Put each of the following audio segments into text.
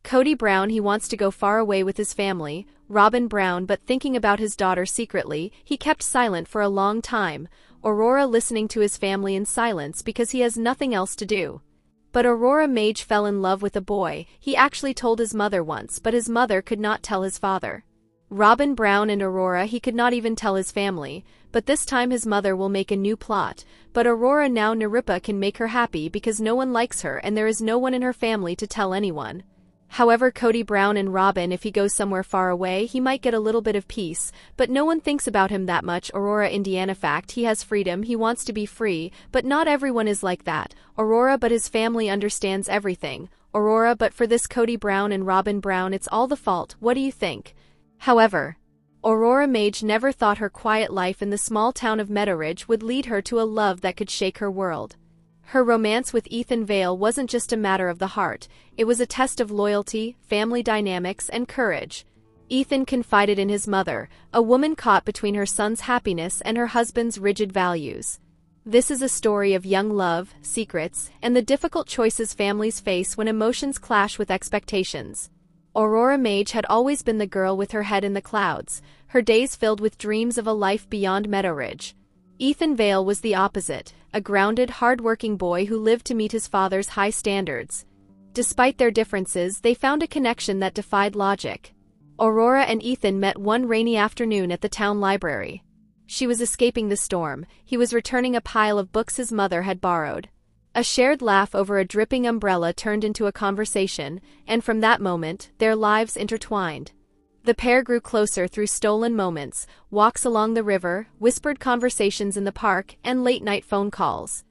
KODY Brown, he wants to go far away with his family, Robyn Brown, but thinking about his daughter secretly, he kept silent for a long time, Aurora listening to his family in silence because he has nothing else to do. But Aurora Mage fell in love with a boy. He actually told his mother once, but his mother could not tell his father. Robyn Brown and Aurora, he could not even tell his family, but this time his mother will make a new plot. But Aurora now Naripa can make her happy because no one likes her and there is no one in her family to tell anyone. However, KODY Brown and Robyn, if he goes somewhere far away, he might get a little bit of peace, but no one thinks about him that much. Aurora, Indiana, fact, he has freedom, he wants to be free, but not everyone is like that. Aurora, but his family understands everything. Aurora, but for this KODY Brown and Robyn Brown, it's all the fault. What do you think? However, Aurora Mage never thought her quiet life in the small town of Meadowridge would lead her to a love that could shake her world. Her romance with Ethan Vale wasn't just a matter of the heart, it was a test of loyalty, family dynamics, and courage. Ethan confided in his mother, a woman caught between her son's happiness and her husband's rigid values. This is a story of young love, secrets, and the difficult choices families face when emotions clash with expectations. Aurora Mage had always been the girl with her head in the clouds, her days filled with dreams of a life beyond Meadowridge. Ethan Vale was the opposite, a grounded, hard-working boy who lived to meet his father's high standards. Despite their differences, they found a connection that defied logic. Aurora and Ethan met one rainy afternoon at the town library. She was escaping the storm, he was returning a pile of books his mother had borrowed. A shared laugh over a dripping umbrella turned into a conversation, and from that moment, their lives intertwined. The pair grew closer through stolen moments, walks along the river, whispered conversations in the park, and late-night phone calls.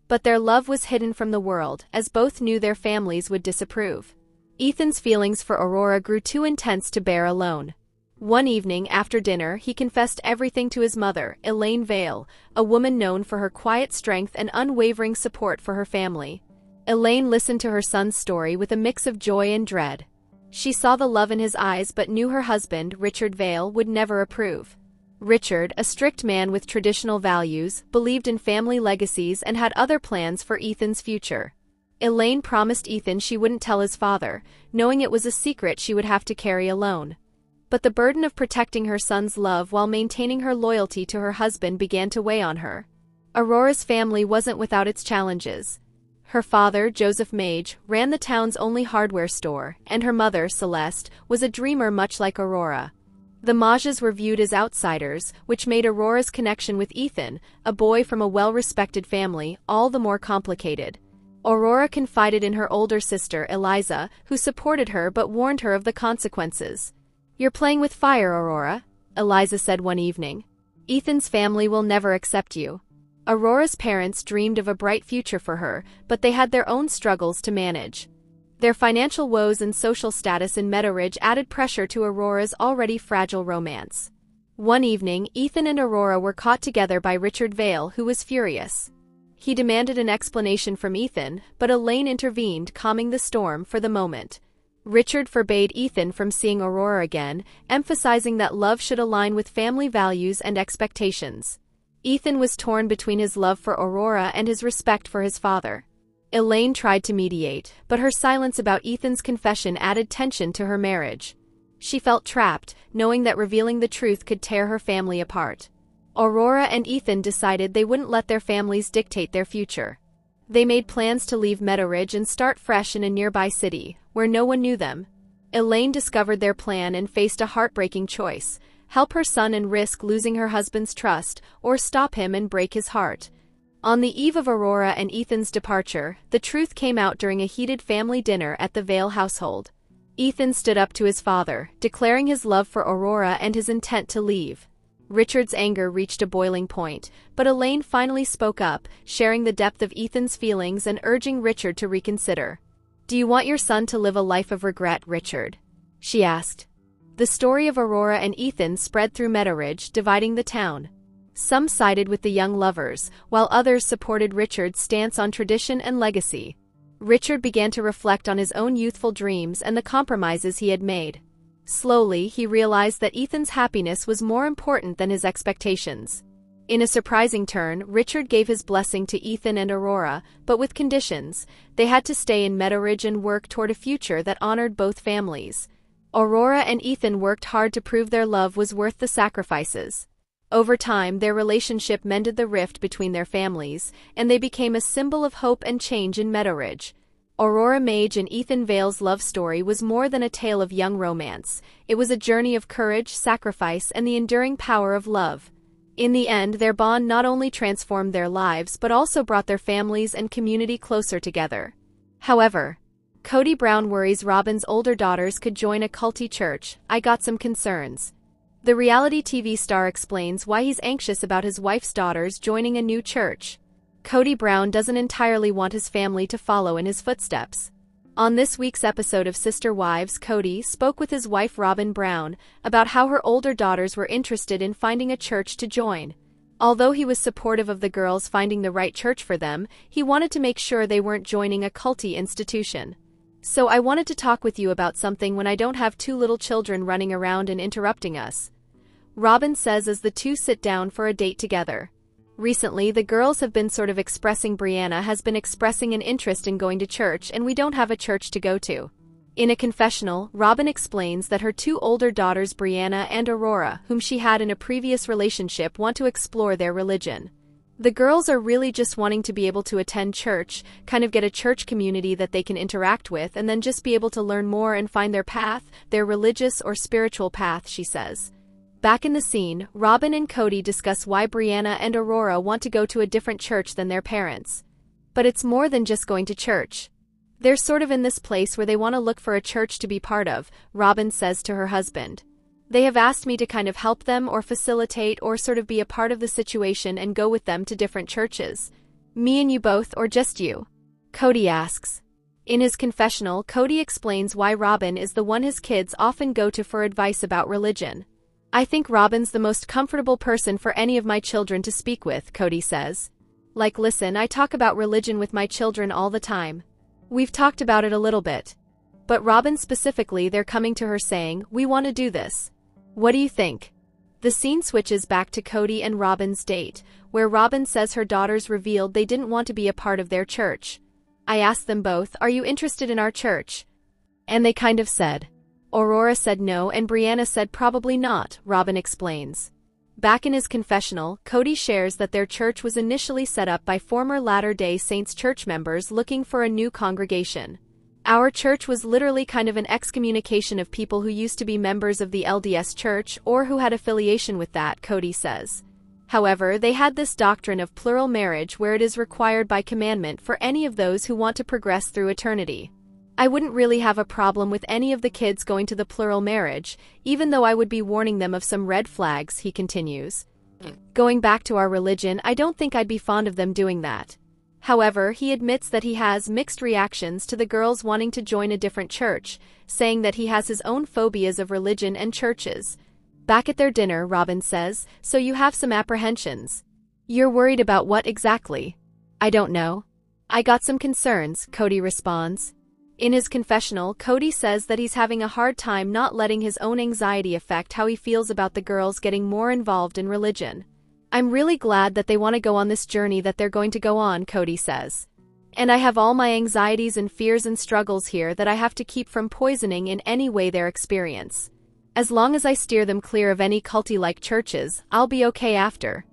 But their love was hidden from the world, as both knew their families would disapprove. Ethan's feelings for Aurora grew too intense to bear alone. One evening after dinner, he confessed everything to his mother, Elaine Vale, a woman known for her quiet strength and unwavering support for her family. Elaine listened to her son's story with a mix of joy and dread. She saw the love in his eyes but knew her husband, Richard Vale, would never approve. Richard, a strict man with traditional values, believed in family legacies and had other plans for Ethan's future. Elaine promised Ethan she wouldn't tell his father, knowing it was a secret she would have to carry alone. But the burden of protecting her son's love while maintaining her loyalty to her husband began to weigh on her. Aurora's family wasn't without its challenges. Her father, Joseph Mage, ran the town's only hardware store, and her mother, Celeste, was a dreamer much like Aurora. The Mages were viewed as outsiders, which made Aurora's connection with Ethan, a boy from a well-respected family, all the more complicated. Aurora confided in her older sister, Eliza, who supported her but warned her of the consequences. "You're playing with fire, Aurora," Eliza said one evening. "Ethan's family will never accept you." Aurora's parents dreamed of a bright future for her, but they had their own struggles to manage. Their financial woes and social status in Meadowridge added pressure to Aurora's already fragile romance. One evening, Ethan and Aurora were caught together by Richard Vale, who was furious. He demanded an explanation from Ethan, but Elaine intervened, calming the storm for the moment. Richard forbade Ethan from seeing Aurora again, emphasizing that love should align with family values and expectations. Ethan was torn between his love for Aurora and his respect for his father. Elaine tried to mediate, but her silence about Ethan's confession added tension to her marriage. She felt trapped, knowing that revealing the truth could tear her family apart. Aurora and Ethan decided they wouldn't let their families dictate their future. They made plans to leave Meadowridge and start fresh in a nearby city, where no one knew them. Elaine discovered their plan and faced a heartbreaking choice: help her son and risk losing her husband's trust, or stop him and break his heart. On the eve of Aurora and Ethan's departure, the truth came out during a heated family dinner at the Vale household. Ethan stood up to his father, declaring his love for Aurora and his intent to leave. Richard's anger reached a boiling point, but Elaine finally spoke up, sharing the depth of Ethan's feelings and urging Richard to reconsider. "Do you want your son to live a life of regret, Richard?" she asked. The story of Aurora and Ethan spread through Meadowridge, dividing the town. Some sided with the young lovers, while others supported Richard's stance on tradition and legacy. Richard began to reflect on his own youthful dreams and the compromises he had made. Slowly, he realized that Ethan's happiness was more important than his expectations. In a surprising turn, Richard gave his blessing to Ethan and Aurora, but with conditions. They had to stay in Meadowridge and work toward a future that honored both families. Aurora and Ethan worked hard to prove their love was worth the sacrifices. Over time, their relationship mended the rift between their families, and they became a symbol of hope and change in Meadowridge. Aurora Mage and Ethan Vale's love story was more than a tale of young romance. It was a journey of courage, sacrifice, and the enduring power of love. In the end, their bond not only transformed their lives but also brought their families and community closer together. However, KODY Brown worries Robyn's older daughters could join a culty church. "I got some concerns." The reality TV star explains why he's anxious about his wife's daughters joining a new church. KODY Brown doesn't entirely want his family to follow in his footsteps. On this week's episode of Sister Wives, KODY spoke with his wife Robyn Brown about how her older daughters were interested in finding a church to join. Although he was supportive of the girls finding the right church for them, he wanted to make sure they weren't joining a culty institution. "So I wanted to talk with you about something when I don't have two little children running around and interrupting us," Robyn says as the two sit down for a date together. "Recently, the girls have been sort of expressing Brianna has been expressing an interest in going to church and we don't have a church to go to." In a confessional, Robyn explains that her two older daughters Brianna and Aurora, whom she had in a previous relationship, want to explore their religion. The girls are really just wanting to be able to attend church, kind of get a church community that they can interact with, and then just be able to learn more and find their path, their religious or spiritual path, she says. Back in the scene, Robyn and KODY discuss why Brianna and Aurora want to go to a different church than their parents. But it's more than just going to church. They're sort of in this place where they want to look for a church to be part of, Robyn says to her husband. "They have asked me to kind of help them or facilitate or sort of be a part of the situation and go with them to different churches." "Me and you both, or just you?" KODY asks. In his confessional, KODY explains why Robyn is the one his kids often go to for advice about religion. "I think Robyn's the most comfortable person for any of my children to speak with," KODY says. "Like, listen, I talk about religion with my children all the time. We've talked about it a little bit. But Robyn specifically, they're coming to her saying, 'We want to do this. What do you think?'" The scene switches back to KODY and Robyn's date, where Robyn says her daughters revealed they didn't want to be a part of their church. "I asked them both, 'Are you interested in our church?' And they kind of said. Aurora said no and Brianna said probably not," Robyn explains. Back in his confessional, KODY shares that their church was initially set up by former Latter-day Saints church members looking for a new congregation. "Our church was literally kind of an excommunication of people who used to be members of the LDS church or who had affiliation with that," KODY says. However, they had this doctrine of plural marriage where it is required by commandment for any of those who want to progress through eternity. "I wouldn't really have a problem with any of the kids going to the plural marriage, even though I would be warning them of some red flags," he continues. "Going back to our religion, I don't think I'd be fond of them doing that." However, he admits that he has mixed reactions to the girls wanting to join a different church, saying that he has his own phobias of religion and churches. Back at their dinner, Robyn says, "So you have some apprehensions. You're worried about what exactly?" "I don't know. I got some concerns," KODY responds. In his confessional, KODY says that he's having a hard time not letting his own anxiety affect how he feels about the girls getting more involved in religion. "I'm really glad that they want to go on this journey that they're going to go on," KODY says. "And I have all my anxieties and fears and struggles here that I have to keep from poisoning in any way their experience. As long as I steer them clear of any culty-like churches, I'll be okay after."